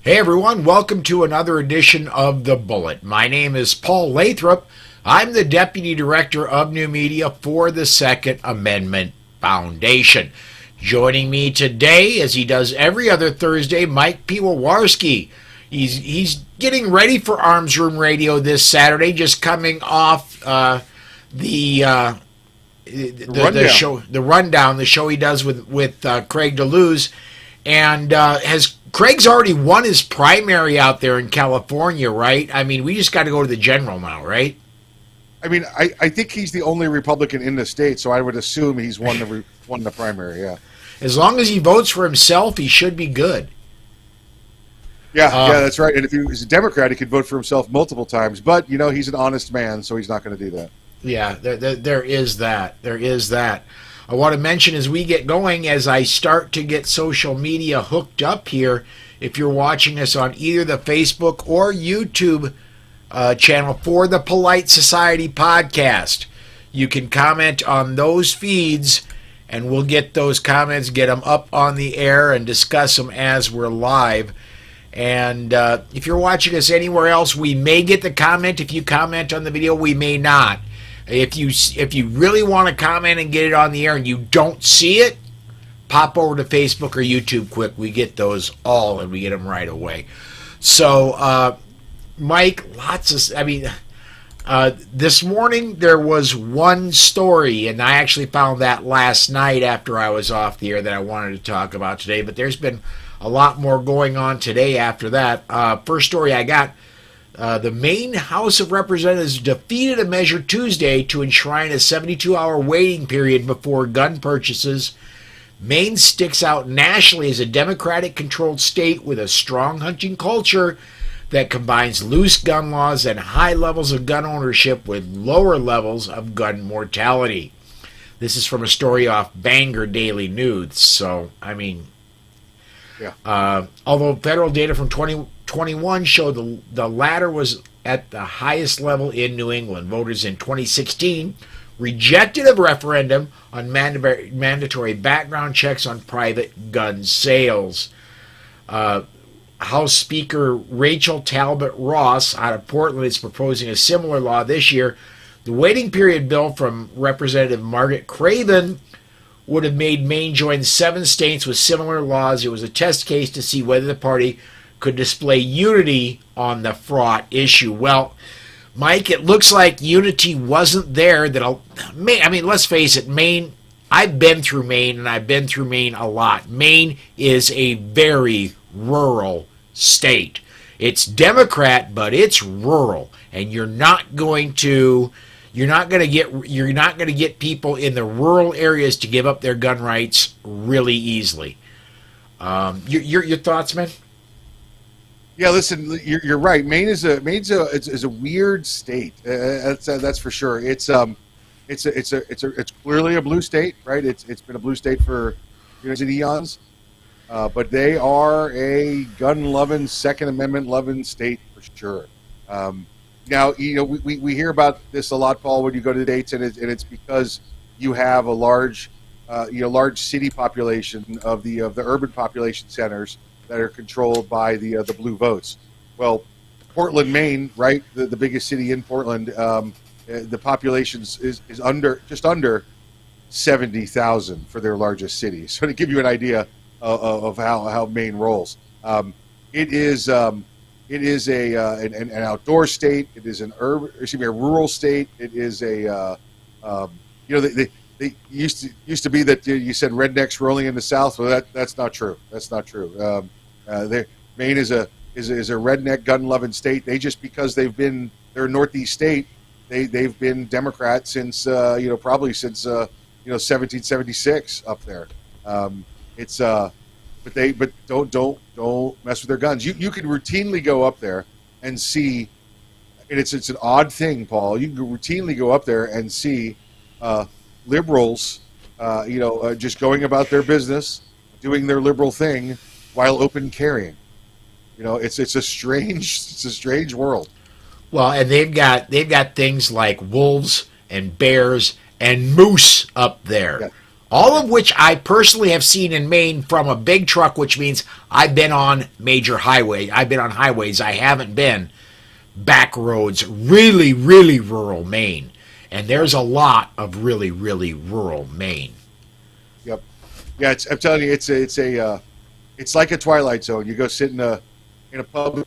Hey everyone, welcome to another edition of The Bullet. My name is Paul Lathrop. I'm the Deputy Director of New Media for the Second Amendment Foundation. Joining me today, as he does every other Thursday, Mike Piwowarski. He's getting ready for Arms Room Radio this Saturday, just coming off the rundown, the show he does with Craig DeLuz, and has Craig's already won his primary out there in California, right? I mean, we just got to go to the general now, right? I mean, I think he's the only Republican in the state, so I would assume he's won the primary. Yeah. As long as he votes for himself, he should be good. Yeah, that's right. And if he was a Democrat, he could vote for himself multiple times. But he's an honest man, so he's not going to do that. Yeah, there is that. There is that. I want to mention as we get going, as I start to get social media hooked up here, if you're watching us on either the Facebook or YouTube channel for the Polite Society podcast, you can comment on those feeds, and we'll get those comments, get them up on the air, and discuss them as we're live. And if you're watching us anywhere else, we may get the comment. If you comment on the video, we may not. If you really want to comment and get it on the air and you don't see it, pop over to Facebook or YouTube quick. We get those all, and we get them right away. So, Mike, this morning there was one story, and I actually found that last night after I was off the air that I wanted to talk about today, but there's been a lot more going on today after that. First story I got, the Maine House of Representatives defeated a measure Tuesday to enshrine a 72-hour waiting period before gun purchases. Maine sticks out nationally as a Democratic-controlled state with a strong hunting culture that combines loose gun laws and high levels of gun ownership with lower levels of gun mortality. This is from a story off Bangor Daily News. So, I mean, yeah. Although federal data from 2021 showed the latter was at the highest level in New England. Voters in 2016 rejected a referendum on mandatory background checks on private gun sales. House Speaker Rachel Talbot Ross out of Portland is proposing a similar law this year. The waiting period bill from Representative Margaret Craven would have made Maine join 7 states with similar laws. It was a test case to see whether the party could display unity on the fraught issue. Well, Mike, it looks like unity wasn't there. Let's face it, Maine, I've been through Maine, and I've been through Maine a lot. Maine is a very rural state. It's Democrat, but it's rural, and you're not going to get people in the rural areas to give up their gun rights really easily. Your thoughts, man? Yeah, listen, you're right. Maine's a weird state. That's for sure. It's clearly a blue state, right? It's been a blue state for eons, but they are a gun-loving, Second Amendment-loving state for sure. Now, we hear about this a lot, Paul, when you go to the dates, and it's because you have a large city population of the urban population centers that are controlled by the blue votes. Well, Portland, Maine, right, the biggest city in Portland, the population is just under 70,000 for their largest city. So to give you an idea of how Maine rolls, it is an outdoor state. It is a rural state. It is they used to be that you said rednecks rolling in the South. Well, that's not true. That's not true. Maine is a redneck gun-loving state. They because they're a Northeast state. They've been Democrat since probably since 1776 up there. But don't mess with their guns. You can routinely go up there and see, and it's an odd thing, Paul. You can routinely go up there and see liberals, just going about their business, doing their liberal thing while open carrying. It's a strange world. Well, and they've got things like wolves and bears and moose up there. Yeah. All of which I personally have seen in Maine from a big truck, which means I've been on major highways. I've been on highways. I haven't been back roads, really, really rural Maine. And there's a lot of really, really rural Maine. Yep. Yeah, I'm telling you, it's like a Twilight Zone. You go sit in a pub,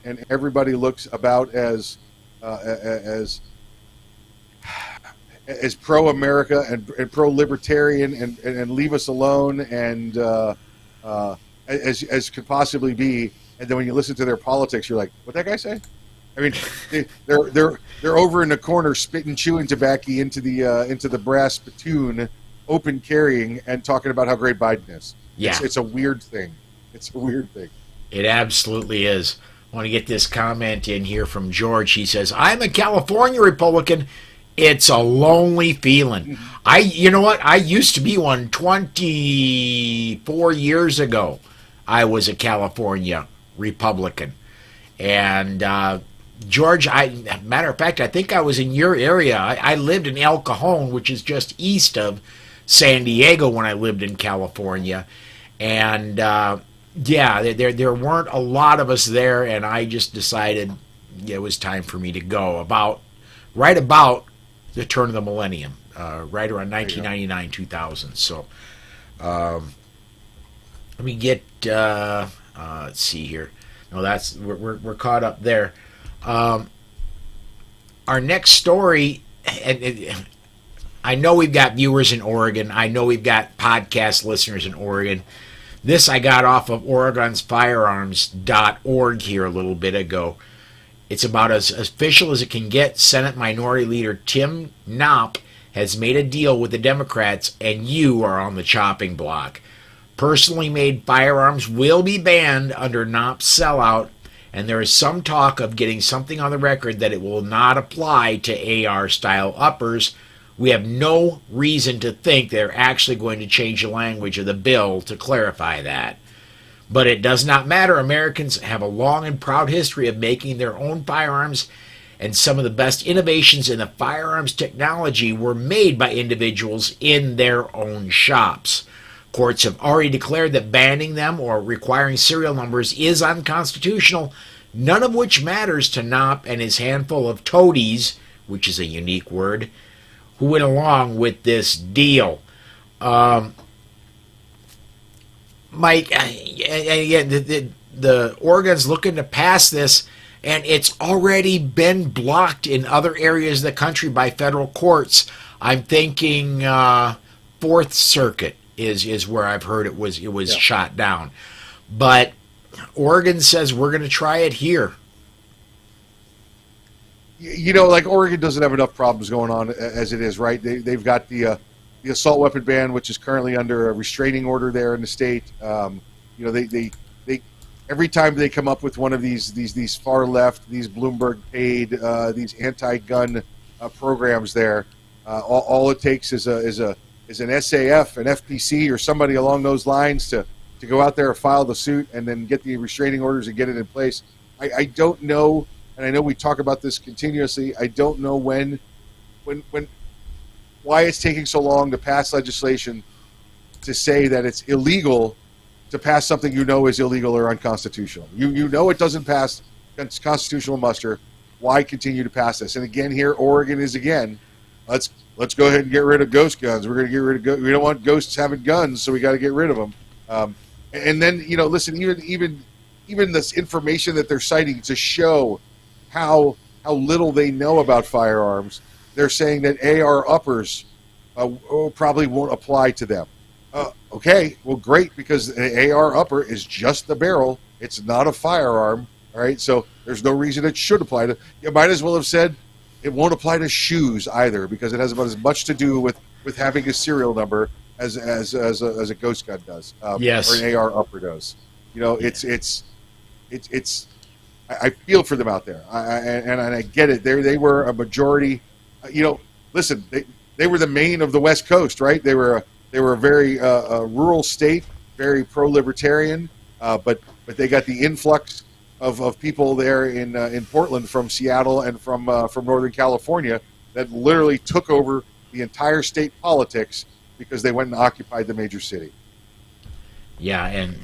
and everybody looks about as pro-America and pro-libertarian and leave us alone and as could possibly be. And then when you listen to their politics, you're like, "What that guy say?" I mean, they're over in the corner spitting chewing tobacco into the brass spittoon, open carrying, and talking about how great Biden is. Yeah, it's a weird thing. It's a weird thing. It absolutely is. I want to get this comment in here from George. He says, "I'm a California Republican. It's a lonely feeling." You know what? I used to be one 24 years ago. I was a California Republican. And George, matter of fact, I think I was in your area. I lived in El Cajon, which is just east of San Diego when I lived in California. And yeah, there weren't a lot of us there, and I just decided it was time for me to go. Right about the turn of the millennium, right around 1999, 2000. So let me get, let's see here. No, we're caught up there. Our next story, and I know we've got viewers in Oregon. I know we've got podcast listeners in Oregon. This I got off of Oregon'sFirearms.org here a little bit ago. It's about as official as it can get. Senate Minority Leader Tim Knopp has made a deal with the Democrats, and you are on the chopping block. Personally made firearms will be banned under Knopp's sellout, and there is some talk of getting something on the record that it will not apply to AR-style uppers. We have no reason to think they're actually going to change the language of the bill to clarify that. But it does not matter. Americans have a long and proud history of making their own firearms, and some of the best innovations in the firearms technology were made by individuals in their own shops. Courts have already declared that banning them or requiring serial numbers is unconstitutional, none of which matters to Knopp and his handful of toadies, which is a unique word, who went along with this deal. Mike, again, the Oregon's looking to pass this, and it's already been blocked in other areas of the country by federal courts. I'm thinking Fourth Circuit is where I've heard it was shot down. But Oregon says we're going to try it here. You know, like Oregon doesn't have enough problems going on as it is, right? They've got the assault weapon ban, which is currently under a restraining order there in the state. You know, they every time they come up with one of these far left, these Bloomberg paid, these anti-gun programs there, all it takes is an SAF, an FPC, or somebody along those lines to go out there and file the suit and then get the restraining orders and get it in place. I don't know, and I know we talk about this continuously. I don't know why it's taking so long to pass legislation to say that it's illegal to pass something you know is illegal or unconstitutional. You know it doesn't pass constitutional muster. Why continue to pass this? And again, here Oregon is again. Let's go ahead and get rid of ghost guns. We're going to get rid of we don't want ghosts having guns, so we got to get rid of them. And then, you know, listen, even this information that they're citing to show how little they know about firearms, they're saying that AR uppers probably won't apply to them. Okay, well, great, because an AR upper is just the barrel. It's not a firearm, all right? So there's no reason it should apply to. You might as well have said it won't apply to shoes either, because it has about as much to do with having a serial number as a ghost gun does, yes, or an AR upper does. You know, it's I feel for them out there, and I get it. They were a majority. You know, listen, they were the Maine of the West Coast, right? They were a very rural state, very pro-libertarian, but they got the influx of people there in Portland from Seattle and from Northern California that literally took over the entire state politics because they went and occupied the major city. Yeah, and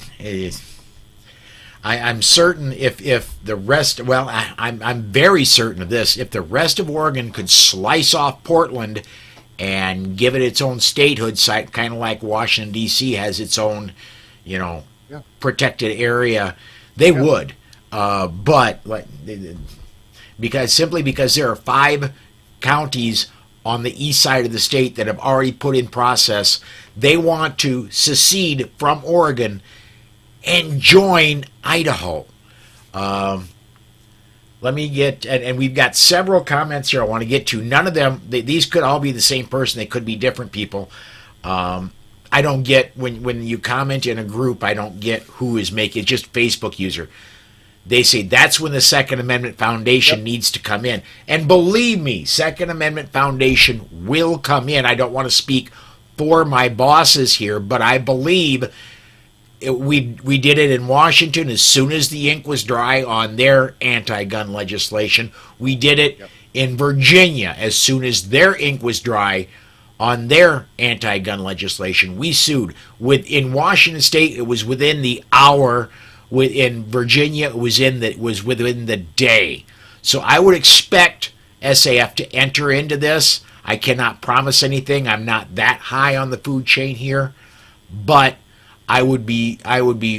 I'm certain if the rest, well, I'm very certain of this. If the rest of Oregon could slice off Portland and give it its own statehood, site, kind of like Washington D.C. has its own, protected area, they would. But because there are 5 counties on the east side of the state that have already put in process, they want to secede from Oregon and join Idaho. Let me get, and we've got several comments here I want to get to. None of them, these could all be the same person. They could be different people. I don't get, when you comment in a group, I don't get who is making, it's just Facebook user. They say that's when the Second Amendment Foundation needs to come in. And believe me, Second Amendment Foundation will come in. I don't want to speak for my bosses here, but I believe we did it in Washington as soon as the ink was dry on their anti-gun legislation. We did it in Virginia as soon as their ink was dry on their anti-gun legislation. We sued. In Washington State, it was within the hour. In Virginia, it was within the day. So I would expect SAF to enter into this. I cannot promise anything. I'm not that high on the food chain here, but I would be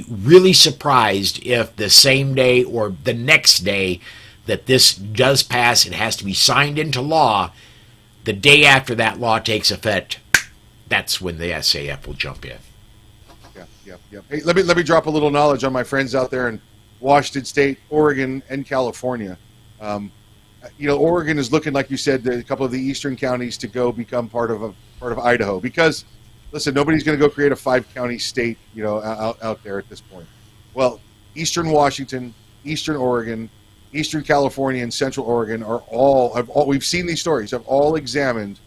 really surprised if the same day or the next day that this does pass, it has to be signed into law. The day after that law takes effect, that's when the SAF will jump in. Yeah. Hey, let me drop a little knowledge on my friends out there in Washington State, Oregon, and California. Oregon is looking, like you said, a couple of the eastern counties to go become part of Idaho. Because, listen, nobody's going to go create a 5-county state, out there at this point. Well, Eastern Washington, Eastern Oregon, Eastern California, and Central Oregon are all we've seen these stories, have all examined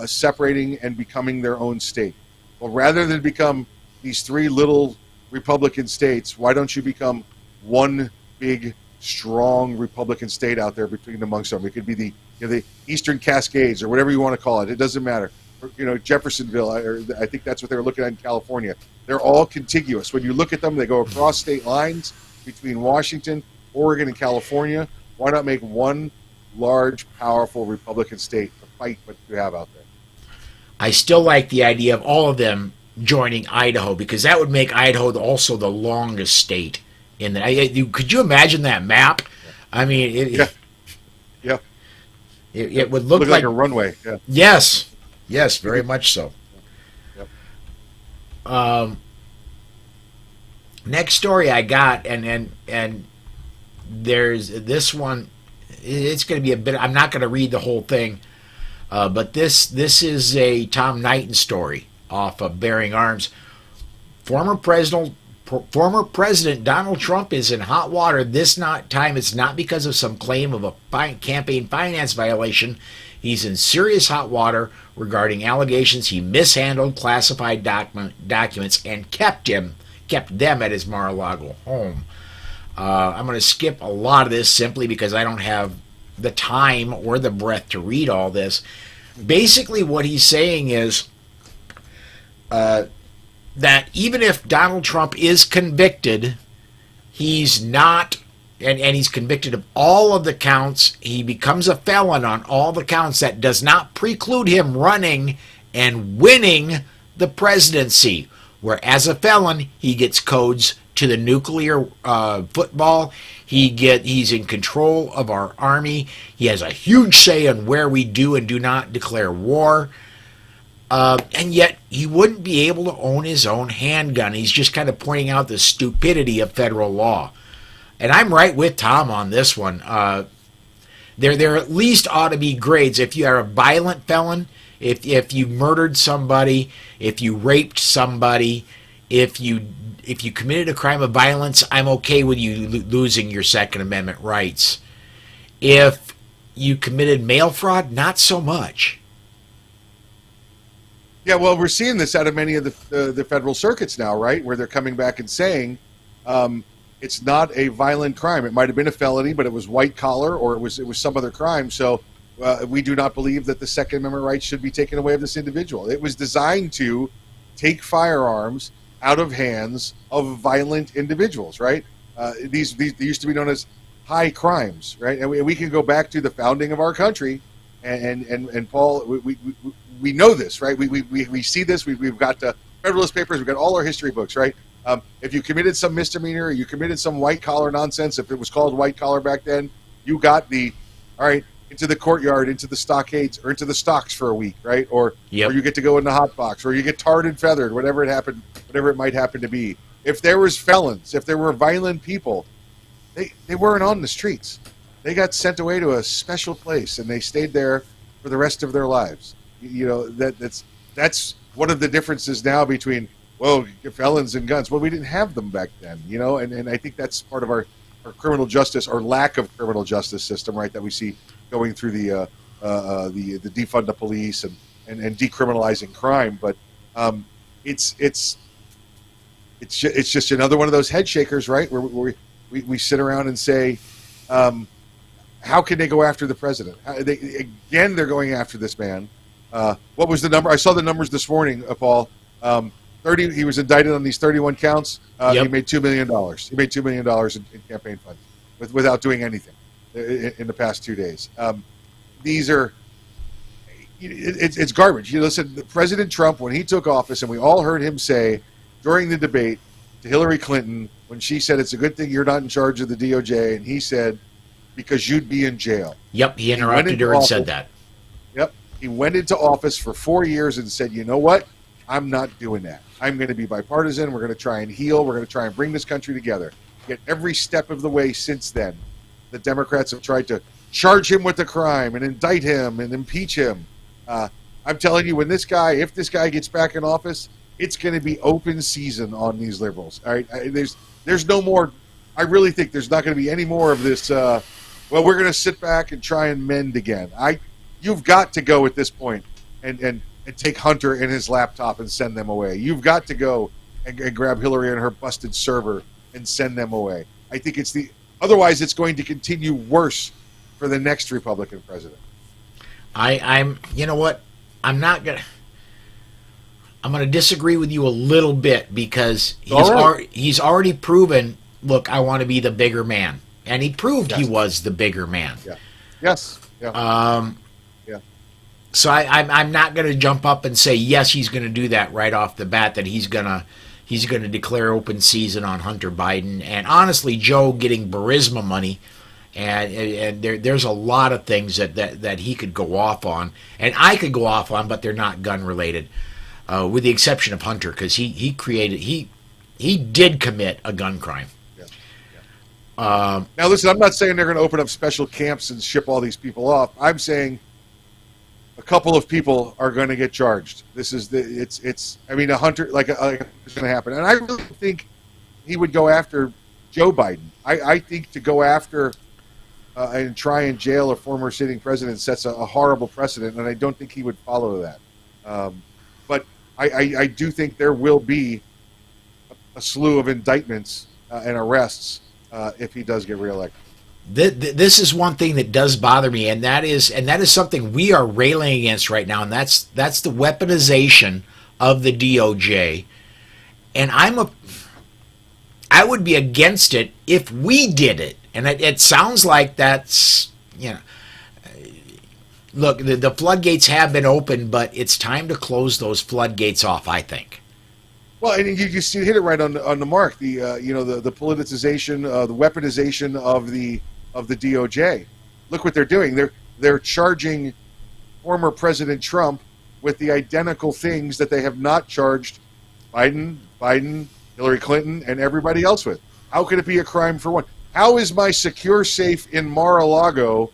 separating and becoming their own state. Well, rather than become these 3 little Republican states, why don't you become one big, strong Republican state out there between amongst them? It could be the Eastern Cascades or whatever you want to call it. It doesn't matter. Jeffersonville, I think that's what they were looking at in California. They're all contiguous. When you look at them, they go across state lines between Washington, Oregon, and California. Why not make one large, powerful Republican state to fight what you have out there? I still like the idea of all of them joining Idaho, because that would make Idaho also the longest state in the. Could you imagine that map? I mean, it would look like a runway. Yeah. Yes, very much so. Yep. Next story I got, and there's this one. It's going to be a bit. I'm not going to read the whole thing, but this is a Tom Knighton story off of Bearing Arms. Former President Donald Trump is in hot water. This time it's not because of some claim of a campaign finance violation. He's in serious hot water regarding allegations he mishandled classified documents and kept them at his Mar-a-Lago home. I'm going to skip a lot of this simply because I don't have the time or the breath to read all this. Basically, what he's saying is that even if Donald Trump is convicted, he's not, and he's convicted of all of the counts. He becomes a felon on all the counts. That does not preclude him running and winning the presidency, where as a felon, he gets codes to the nuclear football. He's in control of our army. He has a huge say on where we do and do not declare war. And yet he wouldn't be able to own his own handgun. He's just kind of pointing out the stupidity of federal law. And I'm right with Tom on this one. There at least ought to be grades. If you are a violent felon, if you murdered somebody, if you raped somebody, if you committed a crime of violence, I'm okay with you losing your Second Amendment rights. If you committed mail fraud, not so much. Yeah, well, we're seeing this out of many of the federal circuits now, right? Where they're coming back and saying it's not a violent crime. It might have been a felony, but it was white collar or it was some other crime. So we do not believe that the Second Amendment rights should be taken away of this individual. It was designed to take firearms out of hands of violent individuals, right? These used to be known as high crimes, right? And we can go back to the founding of our country, and Paul, we know this, right? We see this. We've got Federalist Papers. We've got all our history books, right? If you committed some misdemeanor, or you committed some white collar nonsense, if it was called white collar back then, you got into the courtyard, into the stockades, or into the stocks for a week, right? Or you get to go in the hot box, or you get tarred and feathered, whatever it might happen to be. If there was felons, if there were violent people, they weren't on the streets. They got sent away to a special place, and they stayed there for the rest of their lives. That's one of the differences now between felons and guns. Well, we didn't have them back then, and I think that's part of our criminal justice or lack of criminal justice system, right? That we see going through the defund the police and decriminalizing crime, but it's just another one of those head shakers, right? Where we sit around and say, how can they go after the president? They're going after this man. What was the number? I saw the numbers this morning, Paul. 30. He was indicted on these 31 counts. He made $2 million. He made $2 million in campaign funds without doing anything in the past 2 days. These are it's garbage. Listen, President Trump, when he took office, and we all heard him say during the debate to Hillary Clinton when she said it's a good thing you're not in charge of the DOJ, and he said because you'd be in jail. Yep, he interrupted her and said that. Yep, he went into office for 4 years and said, you know what? I'm not doing that. I'm going to be bipartisan. We're going to try and heal. We're going to try and bring this country together. Yet every step of the way since then, the Democrats have tried to charge him with the crime and indict him and impeach him. I'm telling you, if this guy gets back in office, it's going to be open season on these liberals. All right, there's no more. I really think there's not going to be any more of this. We're going to sit back and try and mend again. You've got to go at this point and take Hunter and his laptop and send them away. You've got to go and grab Hillary and her busted server and send them away. I think otherwise it's going to continue worse for the next Republican president. You know what? I'm going to disagree with you a little bit because he's already proven, look, I want to be the bigger man. And he proved he was the bigger man. Yeah. Yes. Yeah. So I'm not going to jump up and say yes, he's going to do that right off the bat. That he's going to declare open season on Hunter Biden and honestly Joe getting Burisma money, and there's a lot of things that he could go off on, and I could go off on, but they're not gun related, with the exception of Hunter because he did commit a gun crime. Now listen, I'm not saying they're going to open up special camps and ship all these people off. I'm saying a couple of people are going to get charged. This is a Hunter it's going to happen, and I really think he would go after Joe Biden. I think to go after and try and jail a former sitting president sets a horrible precedent, and I don't think he would follow that. But I do think there will be a slew of indictments and arrests if he does get reelected. This is one thing that does bother me, and that is something we are railing against right now, and that's the weaponization of the DOJ. And I would be against it if we did it, and it sounds like that's look, the floodgates have been open, but it's time to close those floodgates off, I think. Well, and you hit it right on the mark. The politicization, the weaponization of the DOJ. Look what they're doing. They're charging former President Trump with the identical things that they have not charged Biden, Hillary Clinton, and everybody else with. How could it be a crime for one? How is my secure safe in Mar-a-Lago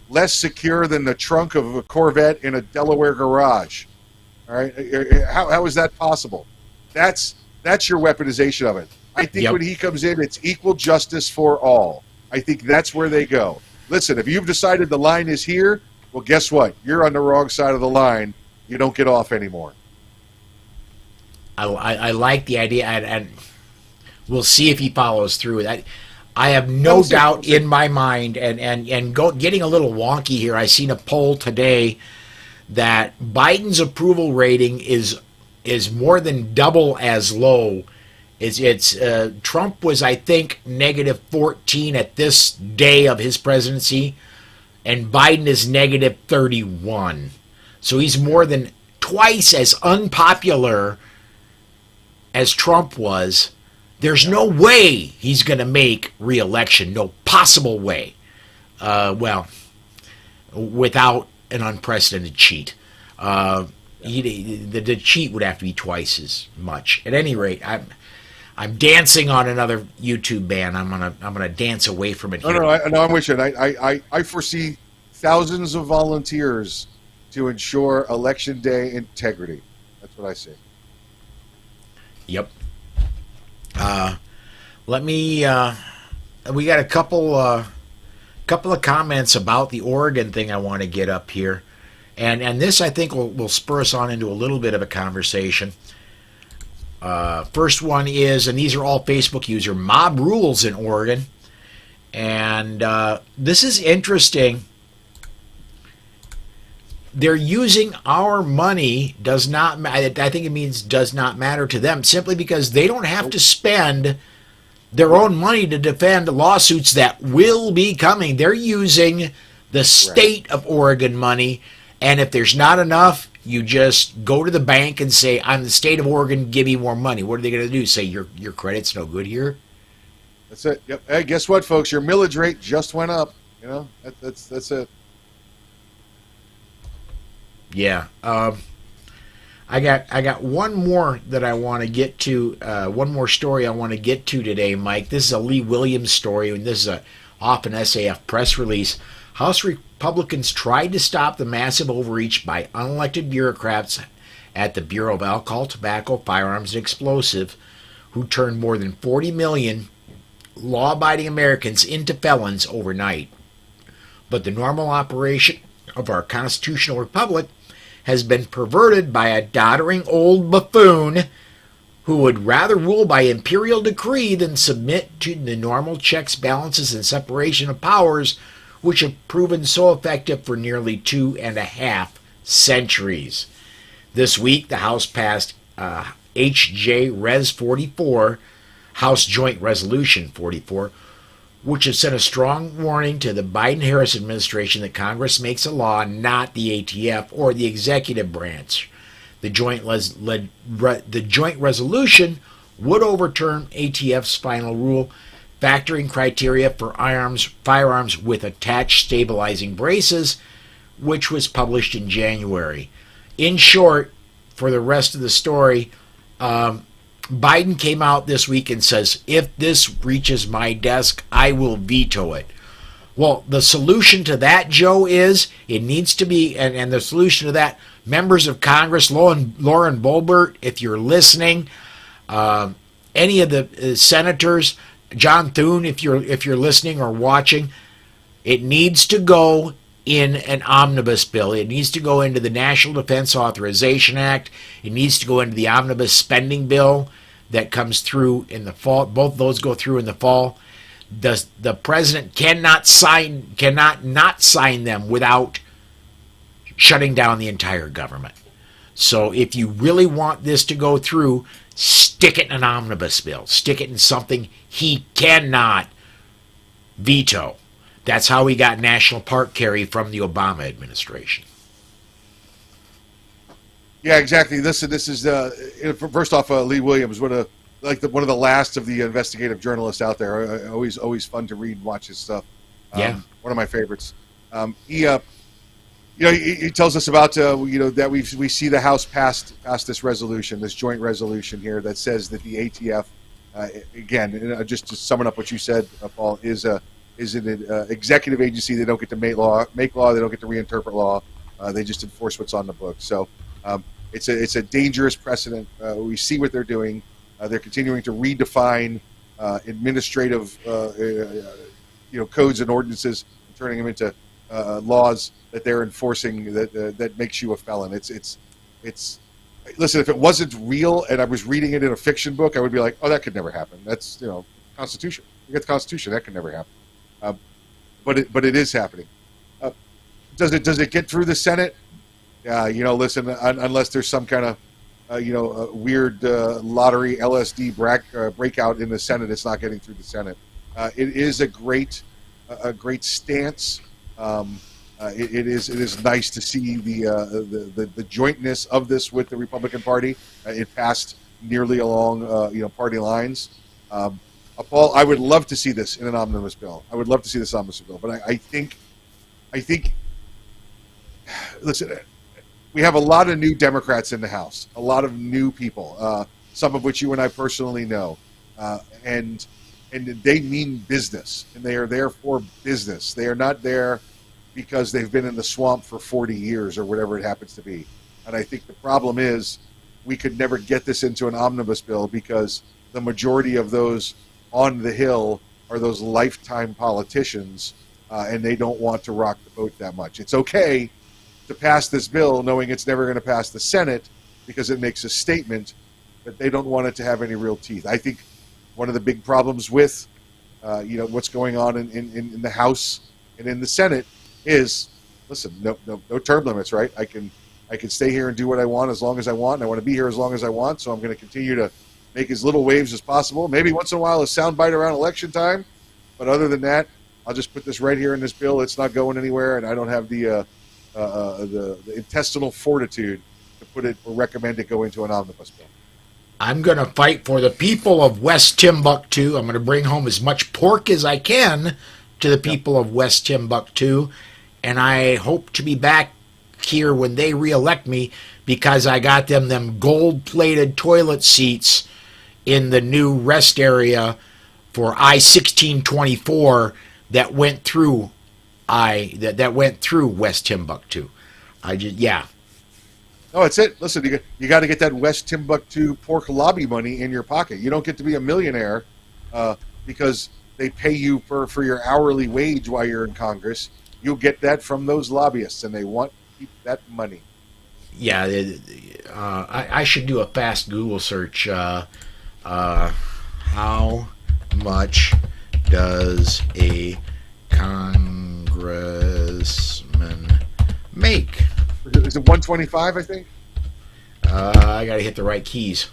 less secure than the trunk of a Corvette in a Delaware garage? All right, how is that possible? That's your weaponization of it. I think when he comes in, it's equal justice for all. I think that's where they go. Listen, if you've decided the line is here, well, guess what? You're on the wrong side of the line. You don't get off anymore. I like the idea, and we'll see if he follows through with that. I have no doubt in my mind, getting a little wonky here. I seen a poll today that Biden's approval rating is more than double as low. It's Trump was, I think, negative 14 at this day of his presidency, and Biden is negative 31. So he's more than twice as unpopular as Trump was. There's no way he's going to make re-election. No possible way. Well, without an unprecedented cheat. The cheat would have to be twice as much. At any rate, I'm dancing on another YouTube ban. I'm gonna dance away from it here. No, I'm with you. I foresee thousands of volunteers to ensure election day integrity. That's what I see. Yep. Let me. We got a couple of comments about the Oregon thing I want to get up here, and this I think will spur us on into a little bit of a conversation. First one is, and these are all Facebook user, mob rules in Oregon, and this is interesting. They're using our money does not. I think it means does not matter to them simply because they don't have to spend their own money to defend lawsuits that will be coming. They're using the state of Oregon money, and if there's not enough, you just go to the bank and say, "I'm the state of Oregon. Give me more money." What are they going to do? Say your credit's no good here? That's it. Yep. Hey, guess what, folks? Your millage rate just went up. You know, that's it. Yeah. I got one more that I want to get to. One more story I want to get to today, Mike. This is a Lee Williams story, and this is off an SAF press release. House Republicans tried to stop the massive overreach by unelected bureaucrats at the Bureau of Alcohol, Tobacco, Firearms, and Explosive, who turned more than 40 million law-abiding Americans into felons overnight. But the normal operation of our constitutional republic has been perverted by a doddering old buffoon who would rather rule by imperial decree than submit to the normal checks, balances, and separation of powers which have proven so effective for nearly 2.5 centuries. This week, the House passed H.J. Res. 44, House Joint Resolution 44, which has sent a strong warning to the Biden-Harris administration that Congress makes a law, not the ATF or the executive branch. The joint resolution would overturn ATF's final rule, factoring criteria for firearms with attached stabilizing braces, which was published in January. In short, for the rest of the story, Biden came out this week and says, if this reaches my desk, I will veto it. Well, the solution to that, Joe, is it needs to be, and the solution to that, members of Congress, Lauren Boebert, if you're listening, any of the senators, John Thune, if you're listening or watching, it needs to go in an omnibus bill. It needs to go into the National Defense Authorization Act. It needs to go into the omnibus spending bill that comes through in the fall. Both of those go through in the fall. The president cannot not sign them without shutting down the entire government. So if you really want this to go through, stick it in an omnibus bill. Stick it in something he cannot veto. That's how he got national park carry from the Obama administration. Yeah, exactly. This is first off, Lee Williams, one of the last of the investigative journalists out there. Always fun to read and watch his stuff. Yeah, one of my favorites. He tells us about that we see the House passed this resolution, this joint resolution here that says that the ATF, again, just to sum up what you said, Paul, is an executive agency. They don't get to make law. They don't get to reinterpret law. They just enforce what's on the books. So it's a dangerous precedent. We see what they're doing. They're continuing to redefine administrative codes and ordinances, and turning them into laws that they're enforcing that makes you a felon. It's listen, if it wasn't real and I was reading it in a fiction book, I would be like, oh, that could never happen. That's Constitution. Forget the Constitution. That can never happen. But it is happening. Does it get through the Senate? Listen, unless there's some kind of weird lottery LSD breakout in the Senate, it's not getting through the Senate. It is a great stance. It is nice to see the jointness of this with the Republican Party. It passed nearly along party lines. Paul, I would love to see this in an omnibus bill. I would love to see this omnibus bill, but I think, listen, we have a lot of new Democrats in the House, a lot of new people, some of which you and I personally know, and they mean business, and they are there for business. They are not there because they've been in the swamp for 40 years or whatever it happens to be. And I think the problem is we could never get this into an omnibus bill because the majority of those on the Hill are those lifetime politicians, and they don't want to rock the boat that much. It's okay to pass this bill knowing it's never going to pass the Senate because it makes a statement, but they don't want it to have any real teeth. I think one of the big problems with what's going on in the House and in the Senate is, listen, no term limits, right? I can stay here and do what I want as long as I want, and I want to be here as long as I want, so I'm going to continue to make as little waves as possible. Maybe once in a while a soundbite around election time, but other than that, I'll just put this right here in this bill. It's not going anywhere, and I don't have the intestinal fortitude to put it or recommend it go into an omnibus bill. I'm going to fight for the people of West Timbuktu. I'm going to bring home as much pork as I can to the people of West Timbuktu, and I hope to be back here when they reelect me because I got them gold-plated toilet seats in the new rest area for I-1624 that went through West Timbuktu. No, it's it. Listen, you got to get that West Timbuktu pork lobby money in your pocket. You don't get to be a millionaire because they pay you for your hourly wage while you're in Congress. You'll get that from those lobbyists, and they want to keep that money. Yeah, I should do a fast Google search. How much does a congressman make? Is it 125, I think? I got to hit the right keys.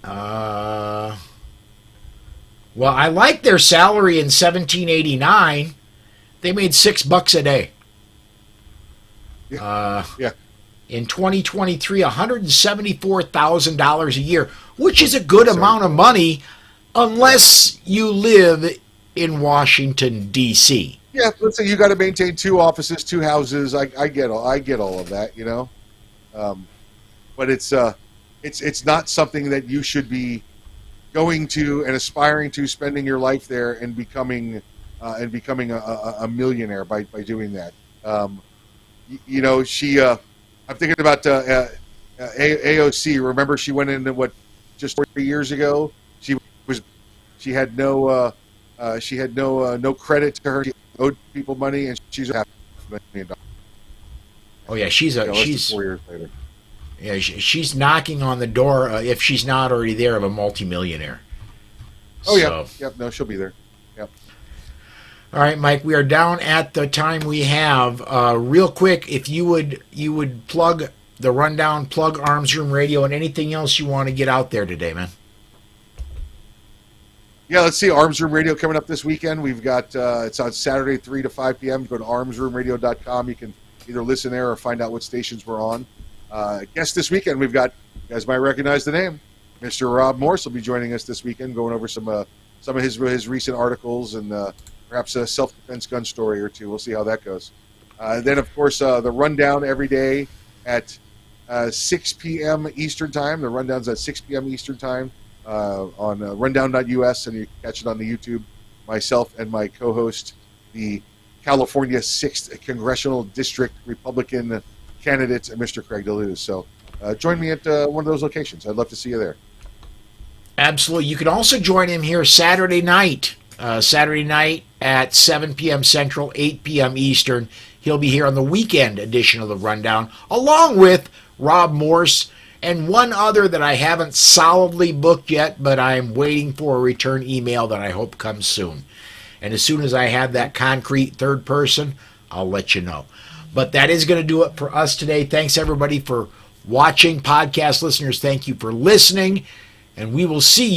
Well, I like their salary in 1789. They made $6 a day. Yeah. In 2023, $174,000 a year, which is a good amount of money unless you live in Washington, D.C. Yeah, let's say you got to maintain 2 offices, 2 houses. I get all of that, but it's not something that you should be going to and aspiring to, spending your life there and becoming a millionaire by doing that. I'm thinking about AOC. Remember, she went into just 4 years ago. She had no credit to her. She owed people money, and she's $500,000. Oh yeah, she's 4 years later. Yeah, she's knocking on the door, if she's not already there, of a multimillionaire. Oh yeah, yep. No, she'll be there. Yep. All right, Mike, we are down at the time we have. Real quick, if you would plug the rundown, plug Arms Room Radio, and anything else you want to get out there today, man. Yeah, let's see. Arms Room Radio coming up this weekend. We've got it's on Saturday, 3 to 5 p.m. Go to armsroomradio.com. You can either listen there or find out what stations we're on. Guest this weekend, we've got, you guys might recognize the name, Mr. Rob Morse will be joining us this weekend, going over some of his recent articles and perhaps a self-defense gun story or two. We'll see how that goes. Then, of course, the rundown every day at 6 p.m. Eastern Time. The rundown's at 6 p.m. Eastern Time on rundown.us, and you can catch it on the YouTube. Myself and my co-host, the California 6th Congressional District Republican candidate, Mr. Craig DeLuz. So join me at one of those locations. I'd love to see you there. Absolutely. You can also join him here Saturday night at 7 p.m. Central, 8 p.m. Eastern. He'll be here on the weekend edition of the Rundown, along with Rob Morse and one other that I haven't solidly booked yet, but I'm waiting for a return email that I hope comes soon. And as soon as I have that concrete third person, I'll let you know. But that is going to do it for us today. Thanks, everybody, for watching. Podcast listeners, thank you for listening. And we will see you